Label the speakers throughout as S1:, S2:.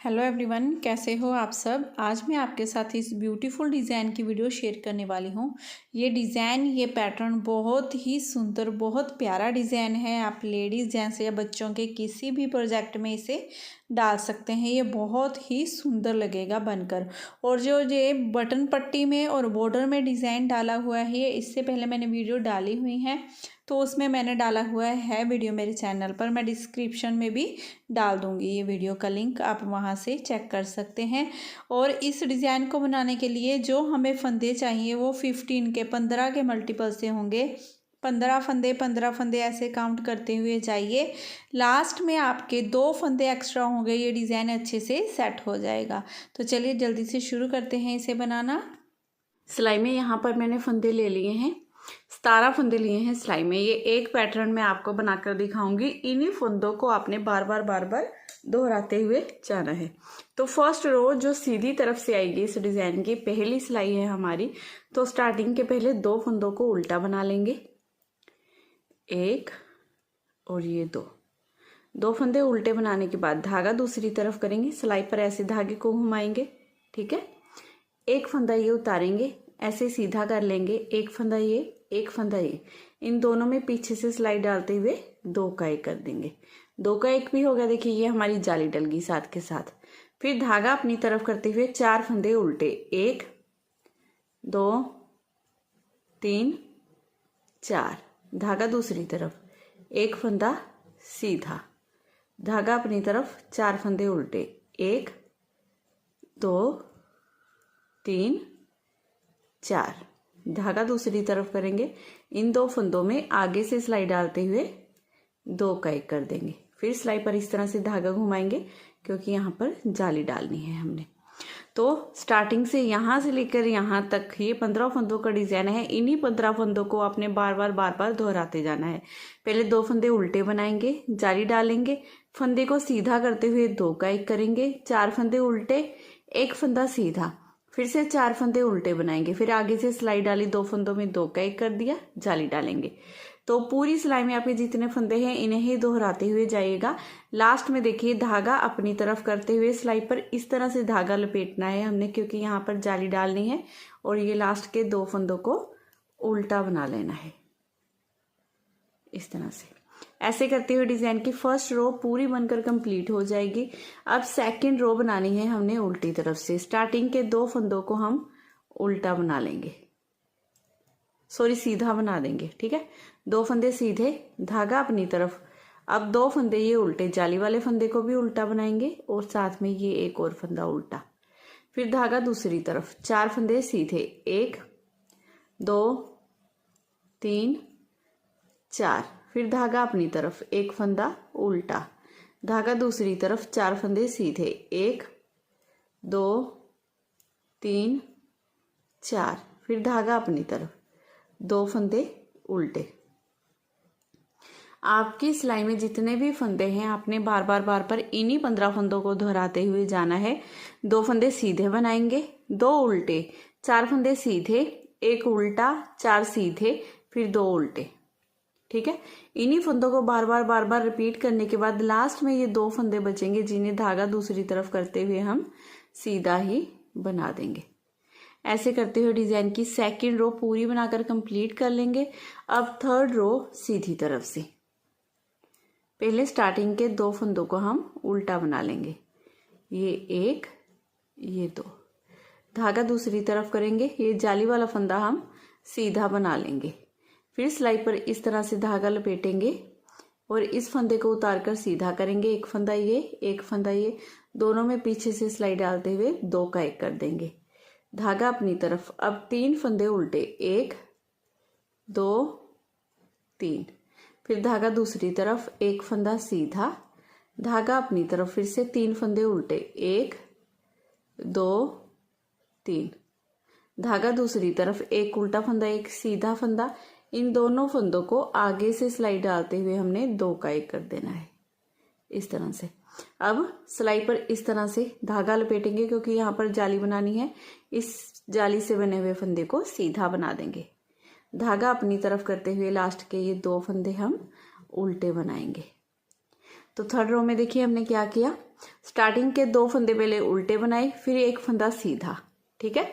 S1: Hello everyone, कैसे हो आप सब। आज मैं आपके साथ इस ब्यूटीफुल डिज़ाइन की वीडियो शेयर करने वाली हूँ। ये डिज़ाइन, ये पैटर्न बहुत ही सुंदर, बहुत प्यारा डिज़ाइन है। आप लेडीज़, जेंट्स या बच्चों के किसी भी प्रोजेक्ट में इसे डाल सकते हैं। ये बहुत ही सुंदर लगेगा बनकर। और जो ये बटन पट्टी में और बॉर्डर में डिज़ाइन डाला हुआ है, इससे पहले मैंने वीडियो डाली हुई है, तो उसमें मैंने डाला हुआ है वीडियो मेरे चैनल पर। मैं डिस्क्रिप्शन में भी डाल दूंगी ये वीडियो का लिंक, आप वहां से चेक कर सकते हैं। और इस डिज़ाइन को बनाने के लिए जो हमें फंदे चाहिए वो 15 के 15 के मल्टीपल से होंगे। 15 फंदे ऐसे काउंट करते हुए जाइए। लास्ट में आपके 2 फंदे एक्स्ट्रा होंगे, ये डिज़ाइन अच्छे से सेट हो जाएगा। तो चलिए जल्दी से शुरू करते हैं इसे बनाना।
S2: सिलाई में यहाँ पर मैंने फंदे ले लिए हैं, 17 फंदे लिए हैं सिलाई में। ये एक पैटर्न मैं आपको बनाकर दिखाऊंगी। इन्हीं फंदों को आपने बार बार दोहराते हुए जाना है। तो फर्स्ट रो जो सीधी तरफ से आएगी इस डिजाइन की, पहली सिलाई है हमारी, तो स्टार्टिंग के पहले 2 फंदों को उल्टा बना लेंगे, एक और ये दो फंदे उल्टे बनाने के बाद धागा दूसरी तरफ करेंगे, सिलाई पर ऐसे धागे को घुमाएंगे, ठीक है। एक फंदा ये उतारेंगे, ऐसे सीधा कर लेंगे, एक फंदा ये, एक फंदा ये, इन दोनों में पीछे से सिलाई डालते हुए 2 का 1 कर देंगे। 2 का 1 भी हो गया, देखिए ये हमारी जाली डल गई साथ के साथ। फिर धागा अपनी तरफ करते हुए 4 फंदे उल्टे, 1 2 3 4, धागा दूसरी तरफ, एक फंदा सीधा, धागा अपनी तरफ, 4 फंदे उल्टे, 1 2 3 4, धागा दूसरी तरफ करेंगे, इन 2 फंदों में आगे से सिलाई डालते हुए 2 का 1 कर देंगे। फिर सिलाई पर इस तरह से धागा घुमाएंगे क्योंकि यहाँ पर जाली डालनी है हमने। तो स्टार्टिंग से यहाँ से लेकर यहाँ तक ये 15 फंदों का डिजाइन है। इन्हीं 15 फंदों को आपने बार बार दोहराते जाना है। पहले 2 फंदे उल्टे बनाएंगे, जाली डालेंगे, फंदे को सीधा करते हुए 2 का 1 करेंगे, 4 फंदे उल्टे, एक फंदा सीधा, फिर से 4 फंदे उल्टे बनाएंगे, फिर आगे से सिलाई डाली, 2 फंदों में 2 का 1 कर दिया, जाली डालेंगे। तो पूरी सिलाई में आपके जितने फंदे हैं इन्हें ही दोहराते हुए जाइएगा। लास्ट में देखिए धागा अपनी तरफ करते हुए सिलाई पर इस तरह से धागा लपेटना है हमने, क्योंकि यहाँ पर जाली डालनी है। और ये लास्ट के 2 फंदों को उल्टा बना लेना है इस तरह से। ऐसे करते हुए डिजाइन की फर्स्ट रो पूरी बनकर कंप्लीट हो जाएगी। अब सेकंड रो बनानी है हमने उल्टी तरफ से। स्टार्टिंग के 2 फंदों को हम उल्टा बना लेंगे, सॉरी सीधा बना देंगे, ठीक है। 2 फंदे सीधे, धागा अपनी तरफ, अब 2 फंदे ये उल्टे, जाली वाले फंदे को भी उल्टा बनाएंगे और साथ में ये एक और फंदा उल्टा, फिर धागा दूसरी तरफ, 4 फंदे सीधे, 1 2 3 4, फिर धागा अपनी तरफ, एक फंदा उल्टा, धागा दूसरी तरफ, 4 फंदे सीधे, 1 2 3 4, फिर धागा अपनी तरफ, 2 फंदे उल्टे। आपकी सिलाई में जितने भी फंदे हैं आपने बार बार इन्हीं 15 फंदों को दोहराते हुए जाना है। 2 फंदे सीधे बनाएंगे, 2 उल्टे, 4 फंदे सीधे, एक उल्टा, 4 सीधे, फिर 2 उल्टे, ठीक है। इन्हीं फंदों को बार बार रिपीट करने के बाद लास्ट में ये 2 फंदे बचेंगे जिन्हें धागा दूसरी तरफ करते हुए हम सीधा ही बना देंगे। ऐसे करते हुए डिजाइन की सेकंड रो पूरी बनाकर कंप्लीट कर लेंगे। अब थर्ड रो सीधी तरफ से, पहले स्टार्टिंग के 2 फंदों को हम उल्टा बना लेंगे, ये 1 ये 2, धागा दूसरी तरफ करेंगे, ये जाली वाला फंदा हम सीधा बना लेंगे, फिर सिलाई पर इस तरह से धागा लपेटेंगे और इस फंदे को उतारकर सीधा करेंगे, एक फंदा ये, एक फंदा ये, दोनों में पीछे से सिलाई डालते हुए 2 का 1 कर देंगे, धागा अपनी तरफ, अब 3 फंदे उल्टे, 1 2 3, फिर धागा दूसरी तरफ, एक फंदा सीधा, धागा अपनी तरफ, फिर से 3 फंदे उल्टे, 1 2 3, धागा दूसरी तरफ, एक उल्टा फंदा, एक सीधा फंदा, इन दोनों फंदों को आगे से सिलाई डालते हुए हमने 2 का 1 कर देना है इस तरह से। अब सिलाई पर इस तरह से धागा लपेटेंगे क्योंकि यहाँ पर जाली बनानी है। इस जाली से बने हुए फंदे को सीधा बना देंगे, धागा अपनी तरफ करते हुए लास्ट के ये 2 फंदे हम उल्टे बनाएंगे। तो थर्ड रो में देखिए हमने क्या किया, स्टार्टिंग के 2 फंदे पहले उल्टे बनाए, फिर एक फंदा सीधा, ठीक है,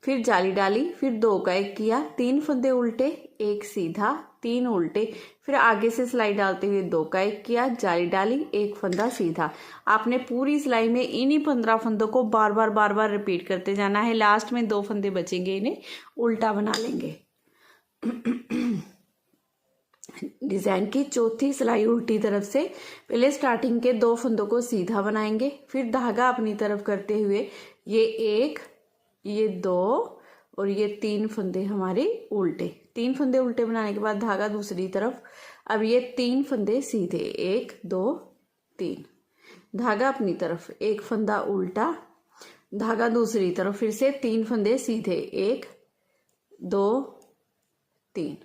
S2: फिर जाली डाली, फिर 2 का 1 किया, 3 फंदे उल्टे, 1 सीधा, 3 उल्टे, फिर आगे से सिलाई डालते हुए 2 का 1 किया, जाली डाली, 1 फंदा सीधा। आपने पूरी सिलाई में इन्हीं 15 फंदों को बार बार रिपीट करते जाना है। लास्ट में 2 फंदे बचेंगे, इन्हें उल्टा बना लेंगे। डिजाइन की चौथी सिलाई उल्टी तरफ से पहले स्टार्टिंग के 2 फंदों को सीधा बनाएंगे, फिर धागा अपनी तरफ करते हुए ये 1, ये 2 और ये 3 फंदे हमारे उल्टे। 3 फंदे उल्टे बनाने के बाद धागा दूसरी तरफ। अब ये 3 फंदे सीधे, 1 2 3, धागा अपनी तरफ, 1 फंदा उल्टा, धागा दूसरी तरफ, फिर से 3 फंदे सीधे, 1 2 3,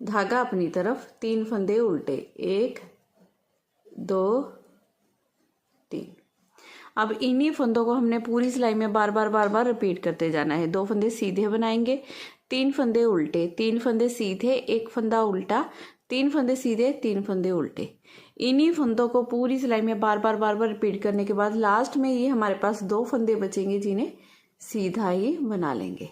S2: धागा अपनी तरफ, 3 फंदे उल्टे, 1 2 3। अब इन्हीं फंदों को हमने पूरी सिलाई में बार बार रिपीट करते जाना है। 2 फंदे सीधे बनाएंगे, 3 फंदे उल्टे, 3 फंदे सीधे, 1 फंदा उल्टा, 3 फंदे सीधे, 3 फंदे उल्टे। इन्हीं फंदों को पूरी सिलाई में बार बार रिपीट करने के बाद लास्ट में ये हमारे पास 2 फंदे बचेंगे, जिन्हें सीधा ही बना लेंगे।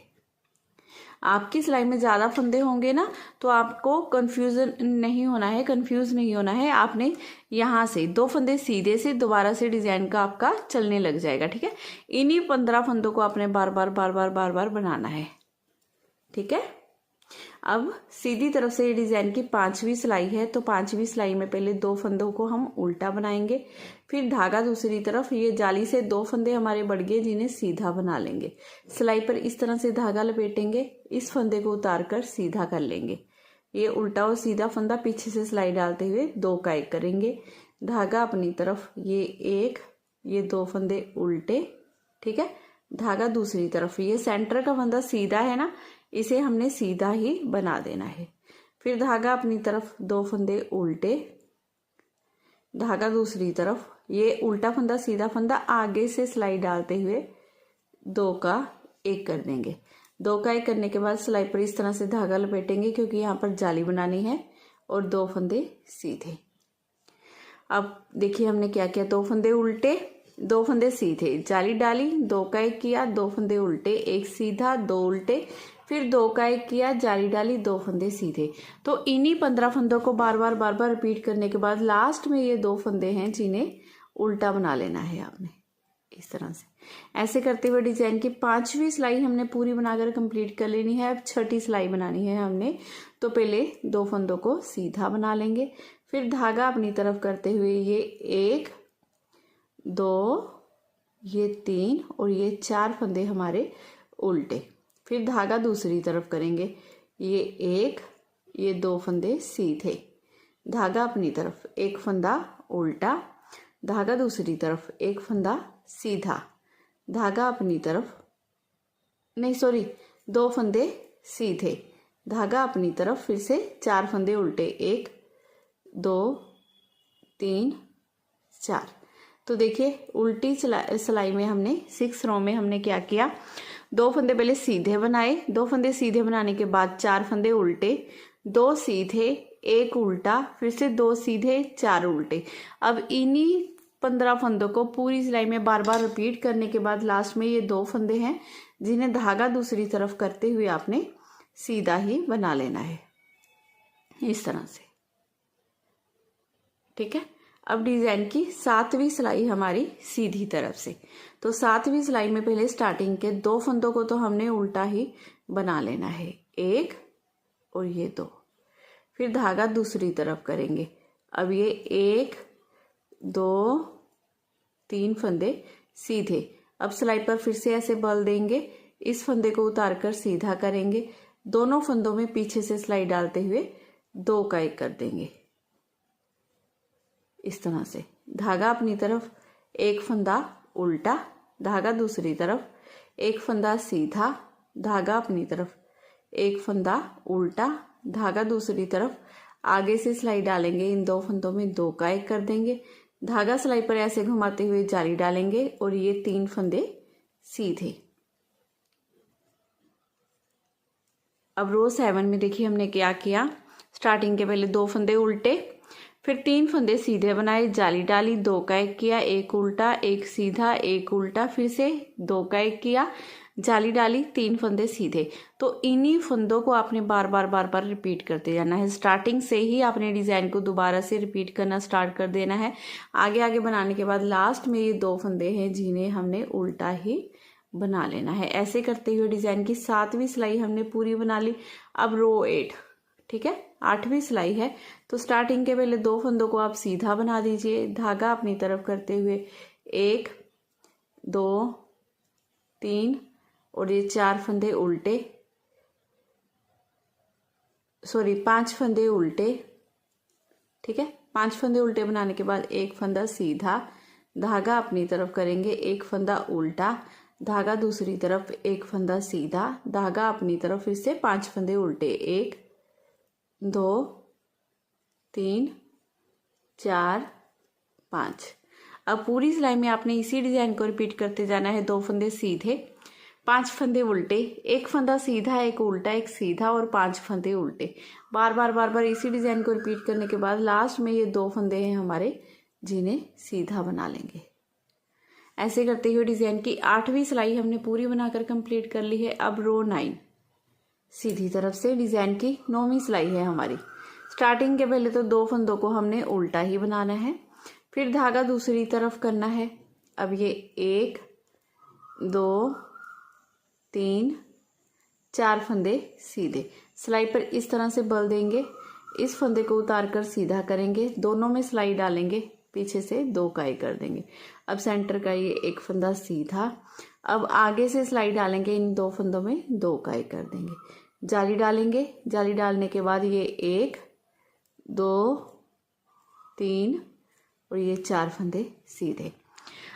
S2: आपकी सिलाई में ज़्यादा फंदे होंगे ना, तो आपको कंफ्यूज नहीं होना है। आपने यहाँ से 2 फंदे सीधे से दोबारा से डिजाइन का आपका चलने लग जाएगा, ठीक है। इन्हीं 15 फंदों को आपने बार बार बनाना है, ठीक है। अब सीधी तरफ से डिजाइन की 5वीं सिलाई है, तो 5वीं सिलाई में पहले 2 फंदों को हम उल्टा बनाएंगे, फिर धागा दूसरी तरफ, ये जाली से 2 फंदे हमारे बढ़ गए, जिन्हें सीधा बना लेंगे। सिलाई पर इस तरह से धागा लपेटेंगे, इस फंदे को उतार कर सीधा कर लेंगे। ये उल्टा और सीधा फंदा पीछे से सिलाई डालते हुए 2 का 1 करेंगे, धागा अपनी तरफ, ये 1, ये 2 फंदे उल्टे, ठीक है, धागा दूसरी तरफ। ये सेंटर का फंदा सीधा है ना, इसे हमने सीधा ही बना देना है। फिर धागा अपनी तरफ, 2 फंदे उल्टे, धागा दूसरी तरफ, ये उल्टा फंदा सीधा फंदा आगे से सिलाई डालते हुए 2 का 1 कर देंगे। 2 का 1 करने के बाद सिलाई पर इस तरह से धागा लपेटेंगे, क्योंकि यहाँ पर जाली बनानी है, और 2 फंदे सीधे। अब देखिए हमने क्या किया, 2 फंदे उल्टे, 2 फंदे सीधे, जाली डाली, 2 का 1 किया, 2 फंदे उल्टे, 1 सीधा, 2 उल्टे, फिर 2 का 1 किया, जाली डाली, 2 फंदे सीधे। तो इन्हीं 15 फंदों को बार बार रिपीट करने के बाद लास्ट में ये 2 फंदे हैं, जिन्हें उल्टा बना लेना है आपने, इस तरह से। ऐसे करते हुए डिजाइन की 5वीं सिलाई हमने पूरी बनाकर कंप्लीट कर लेनी है। अब 6ठी सिलाई बनानी है हमने, तो पहले 2 फंदों को सीधा बना लेंगे, फिर धागा अपनी तरफ करते हुए ये 1 2, ये 3 और ये 4 फंदे हमारे उल्टे, फिर धागा दूसरी तरफ करेंगे, ये 1, ये 2 फंदे सीधे, धागा अपनी तरफ, 1 फंदा उल्टा, धागा दूसरी तरफ, 1 फंदा सीधा, धागा अपनी तरफ, 2 फंदे सीधे, धागा अपनी तरफ, फिर से 4 फंदे उल्टे, 1 2 3 4। तो देखिए उल्टी सिलाई में हमने 6 रो में हमने क्या किया, 2 फंदे पहले सीधे बनाए, 2 फंदे सीधे बनाने के बाद 4 फंदे उल्टे, 2 सीधे, 1 उल्टा, फिर से 2 सीधे, 4 उल्टे। अब इन्हीं 15 फंदों को पूरी सिलाई में बार बार रिपीट करने के बाद लास्ट में ये 2 फंदे हैं, जिन्हें धागा दूसरी तरफ करते हुए आपने सीधा ही बना लेना है, इस तरह से, ठीक है। अब डिजाइन की 7वीं सिलाई हमारी सीधी तरफ से। तो 7वीं सिलाई में पहले स्टार्टिंग के 2 फंदों को तो हमने उल्टा ही बना लेना है, 1 और ये 2, फिर धागा दूसरी तरफ करेंगे। अब ये 1 2 3 फंदे सीधे। अब सिलाई पर फिर से ऐसे बल देंगे, इस फंदे को उतार कर सीधा करेंगे, दोनों फंदों में पीछे से सिलाई डालते हुए 2 का 1 कर देंगे, इस तरह से। धागा अपनी तरफ, 1 फंदा उल्टा, धागा दूसरी तरफ, 1 फंदा सीधा, धागा अपनी तरफ, 1 फंदा उल्टा, धागा दूसरी तरफ, आगे से सिलाई डालेंगे, इन 2 फंदों में 2 का 1 कर देंगे, धागा सिलाई पर ऐसे घुमाते हुए जाली डालेंगे, और ये 3 फंदे सीधे। अब रो 7 में देखिए हमने क्या किया, स्टार्टिंग के पहले 2 फंदे उल्टे, फिर 3 फंदे सीधे बनाए, जाली डाली, 2 का 1 किया, एक उल्टा, एक सीधा, एक उल्टा, फिर से 2 का 1 किया, जाली डाली, 3 फंदे सीधे। तो इन्हीं फंदों को आपने बार बार रिपीट करते जाना है। स्टार्टिंग से ही आपने डिज़ाइन को दोबारा से रिपीट करना स्टार्ट कर देना है। आगे आगे बनाने के बाद लास्ट में ये 2 फंदे हैं जिन्हें हमने उल्टा ही बना लेना है। ऐसे करते हुए डिज़ाइन की 7वीं सिलाई हमने पूरी बना ली। अब रो 8, ठीक है, 8वीं सिलाई है। तो स्टार्टिंग के पहले 2 फंदों को आप सीधा बना दीजिए, धागा अपनी तरफ करते हुए 1 2 3 और ये 4 फंदे उल्टे, सॉरी 5 फंदे उल्टे, ठीक है। 5 फंदे उल्टे बनाने के बाद एक फंदा सीधा, धागा अपनी तरफ करेंगे, एक फंदा उल्टा, धागा दूसरी तरफ, एक फंदा सीधा, धागा अपनी तरफ, फिर से 5 फंदे उल्टे, 1 2 3 4 5। अब पूरी सिलाई में आपने इसी डिज़ाइन को रिपीट करते जाना है। 2 फंदे सीधे, 5 फंदे उल्टे, एक फंदा सीधा, एक उल्टा, एक सीधा और 5 फंदे उल्टे। बार बार इसी डिज़ाइन को रिपीट करने के बाद लास्ट में ये 2 फंदे हैं हमारे जिन्हें सीधा बना लेंगे। ऐसे करते हुए डिज़ाइन की 8वीं सिलाई हमने पूरी बनाकर कंप्लीट कर ली है। अब रो 9, सीधी तरफ से डिज़ाइन की 9वीं सिलाई है हमारी। स्टार्टिंग के पहले तो 2 फंदों को हमने उल्टा ही बनाना है, फिर धागा दूसरी तरफ करना है। अब ये 1 2 3 4 फंदे सीधे, सिलाई पर इस तरह से बल देंगे, इस फंदे को उतार कर सीधा करेंगे, दोनों में सिलाई डालेंगे, पीछे से 2 काई कर देंगे। अब सेंटर का ये एक फंदा सीधा, अब आगे से सिलाई डालेंगे, इन 2 फंदों में 2 काई कर देंगे, जाली डालेंगे, जाली डालने के बाद ये 1 2 3 और ये 4 फंदे सीधे।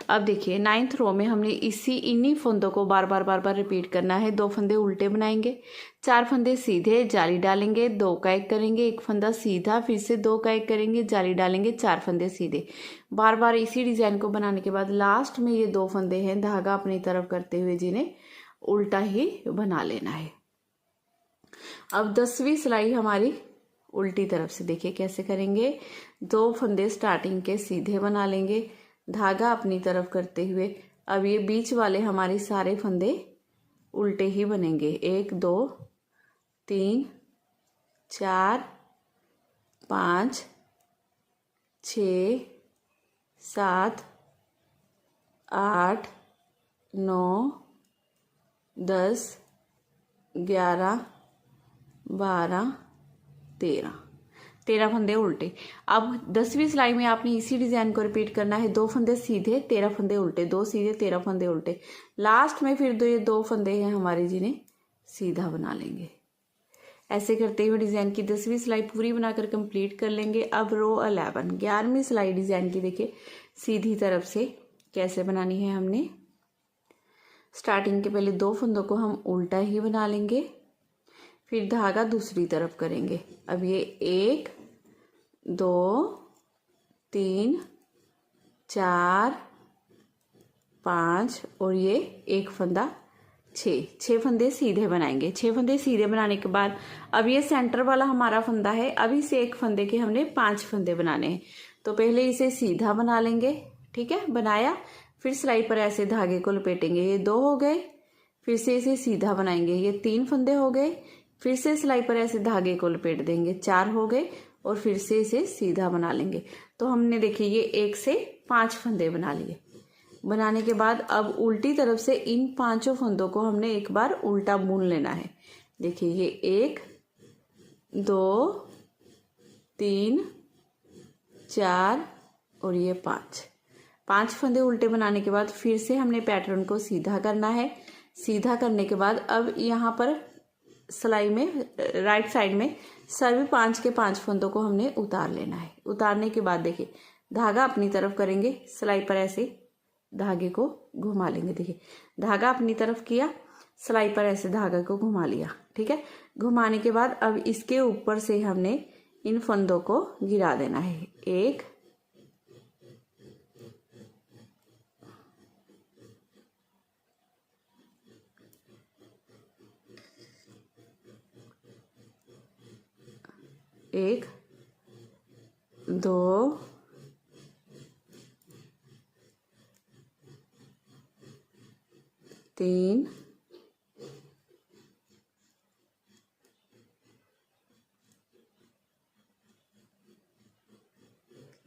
S2: अब देखिए 9th रो में हमने इन्हीं फंदों को बार बार रिपीट करना है। 2 फंदे उल्टे बनाएंगे, 4 फंदे सीधे, जाली डालेंगे, 2 का 1 करेंगे, एक फंदा सीधा, फिर से 2 का 1 करेंगे, जाली डालेंगे, 4 फंदे सीधे। बार इसी डिज़ाइन को बनाने के बाद लास्ट में ये 2 फंदे हैं, धागा अपनी तरफ करते हुए जिन्हें उल्टा ही बना लेना है। अब 10वीं सिलाई हमारी उल्टी तरफ से, देखिए कैसे करेंगे। 2 फंदे स्टार्टिंग के सीधे बना लेंगे, धागा अपनी तरफ करते हुए। अब ये बीच वाले हमारे सारे फंदे उल्टे ही बनेंगे। 1 2 3 4 5 6 7 8 9 10 11 12 13 फंदे उल्टे। अब 10वीं सिलाई में आपने इसी डिज़ाइन को रिपीट करना है। 2 फंदे सीधे, 13 फंदे उल्टे, 2 सीधे, 13 फंदे उल्टे। लास्ट में फिर ये 2 फंदे हैं हमारे जिन्हें सीधा बना लेंगे। ऐसे करते हुए डिज़ाइन की 10वीं सिलाई पूरी बनाकर कंप्लीट कर लेंगे। अब रो 11, 11वीं सिलाई डिज़ाइन की देखिए सीधी तरफ से कैसे बनानी है। हमने स्टार्टिंग के पहले 2 फंदों को हम उल्टा ही बना लेंगे, फिर धागा दूसरी तरफ करेंगे। अब ये 1 2 3 4 5 और ये एक फंदा 6 फंदे सीधे बनाएंगे। 6 फंदे सीधे बनाने के बाद अब ये सेंटर वाला हमारा फंदा है, अभी से एक फंदे के हमने 5 फंदे बनाने हैं। तो पहले इसे सीधा बना लेंगे, ठीक है, बनाया, फिर सिलाई पर ऐसे धागे को लपेटेंगे, ये 2 हो गए, फिर से इसे सीधा बनाएंगे, ये 3 फंदे हो गए, फिर से सिलाई पर ऐसे धागे को लपेट देंगे, 4 हो गए, और फिर से इसे सीधा बना लेंगे। तो हमने देखिए ये 1 से 5 फंदे बना लिए। बनाने के बाद अब उल्टी तरफ से इन 5 फंदों को हमने एक बार उल्टा बुन लेना है। देखिए ये 1 2 3 4 और ये 5 फंदे उल्टे बनाने के बाद फिर से हमने पैटर्न को सीधा करना है। सीधा करने के बाद अब यहाँ पर सिलाई में राइट साइड में सभी 5 के 5 फंदों को हमने उतार लेना है। उतारने के बाद देखिए धागा अपनी तरफ करेंगे, सिलाई पर ऐसे धागे को घुमा लेंगे। देखिए धागा अपनी तरफ किया, सिलाई पर ऐसे धागे को घुमा लिया, ठीक है। घुमाने के बाद अब इसके ऊपर से हमने इन फंदों को गिरा देना है। 1 1 2 3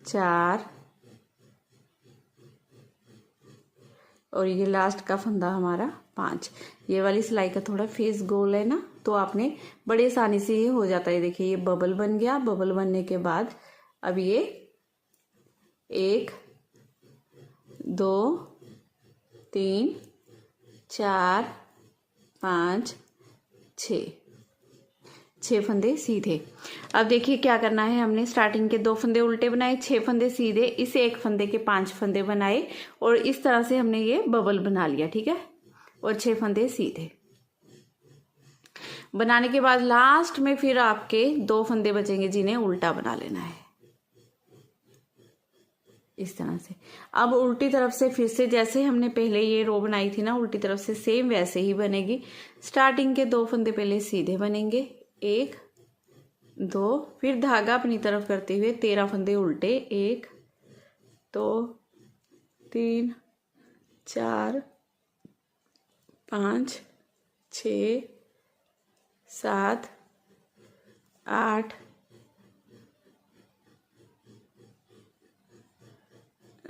S2: 4 और ये लास्ट का फंदा हमारा 5। ये वाली सिलाई का थोड़ा फेस गोल है ना, तो आपने बड़े आसानी से ये हो जाता है। देखिए ये बबल बन गया। बबल बनने के बाद अब ये 1 2 3 4 5 6 फंदे सीधे। अब देखिए क्या करना है, हमने स्टार्टिंग के 2 फंदे उल्टे बनाए, 6 फंदे सीधे, इस एक फंदे के 5 फंदे बनाए और इस तरह से हमने ये बबल बना लिया, ठीक है। और 6 फंदे सीधे बनाने के बाद लास्ट में फिर आपके 2 फंदे बचेंगे जिन्हें उल्टा बना लेना है इस तरह से। अब उल्टी तरफ से फिर से जैसे हमने पहले ये रो बनाई थी ना, उल्टी तरफ से सेम वैसे ही बनेगी। स्टार्टिंग के 2 फंदे पहले सीधे बनेंगे, 1 2, फिर धागा अपनी तरफ करते हुए 13 फंदे उल्टे, 1 2 3 4 5 6 7 8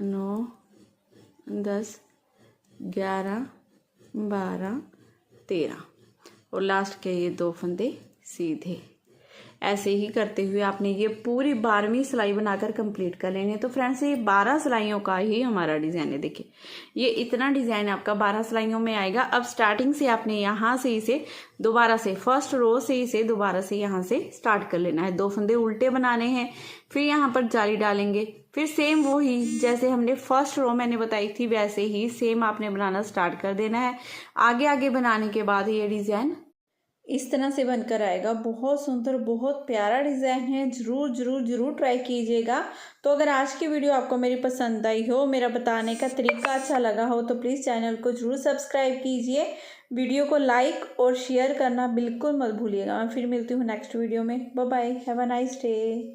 S2: 9 10 11 12 13 और लास्ट के ये 2 फंदे सीधे। ऐसे ही करते हुए आपने ये पूरी 12वीं सिलाई बनाकर कंप्लीट कर लेनी है। तो फ्रेंड्स ये 12 सिलाइयों का ही हमारा डिज़ाइन है। देखिए ये इतना डिज़ाइन आपका 12 सिलाइयों में आएगा। अब स्टार्टिंग से आपने यहाँ से इसे दोबारा से फर्स्ट रो से इसे दोबारा से यहाँ से स्टार्ट कर लेना है। 2 फंदे उल्टे बनाने हैं, फिर यहाँ पर जाली डालेंगे, फिर सेम वही जैसे हमने फर्स्ट रो मैंने बताई थी वैसे ही सेम आपने बनाना स्टार्ट कर देना है। आगे आगे बनाने के बाद ये डिज़ाइन
S1: इस तरह से बनकर आएगा। बहुत सुंदर बहुत प्यारा डिज़ाइन है। ज़रूर ज़रूर ज़रूर ट्राई कीजिएगा। तो अगर आज की वीडियो आपको मेरी पसंद आई हो, मेरा बताने का तरीका अच्छा लगा हो, तो प्लीज़ चैनल को ज़रूर सब्सक्राइब कीजिए। वीडियो को लाइक और शेयर करना बिल्कुल मत भूलिएगा। मैं फिर मिलती हूँ नेक्स्ट वीडियो में। Bye bye, have a nice day.